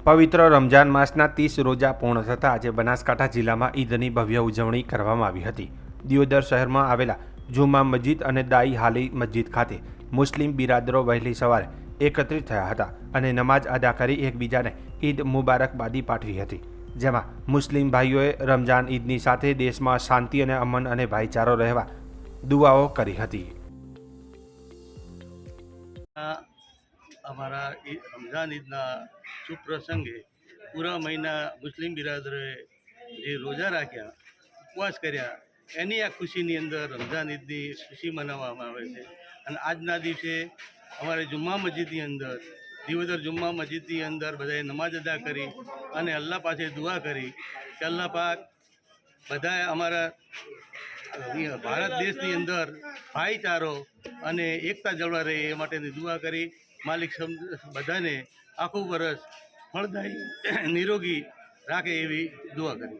પવિત્ર રમજાન માસના 30 રોજા પૂર્ણ થતાં આજે બનાસકાંઠા જિલ્લામાં ઈદની ભવ્ય ઉજવણી કરવામાં આવી હતી। દિયોદર શહેરમાં આવેલા જુમ્મા મસ્જિદ અને દાઈ હાલી મસ્જિદ ખાતે મુસ્લિમ બિરાદરો વહેલી સવારે એકત્રિત થયા હતા અને નમાઝ અદા કરી એકબીજાને ઈદ મુબારકબાદી પાઠવી હતી। જેમાં મુસ્લિમ ભાઈઓએ રમજાન ઈદની સાથે દેશમાં શાંતિ અને અમન અને ભાઈચારો રહેવા દુઆઓ કરી હતી। અમારા રમઝાન ઈદના શુભ પ્રસંગે પૂરા મહિના મુસ્લિમ બિરાદરોએ જે રોજા રાખ્યા, ઉપવાસ કર્યા, એની આ ખુશીની અંદર રમઝાન ઈદની ખુશી મનાવવામાં આવે છે। અને આજના દિવસે અમારે જુમ્મા મસ્જિદની અંદર દિયોદર જુમ્મા મસ્જિદની અંદર બધાએ નમાઝ અદા કરી અને અલ્લાહ પાસે દુઆ કરી કે અલ્લાહ પાક બધાએ અમારા ભારત દેશની અંદર ભાઈચારો અને એકતા જળવાઈ રહે એ માટેની દુઆ કરી। માલિક બધાને આખું વર્ષ ફળદાયી નિરોગી રાખે એવી દુઆ કરી।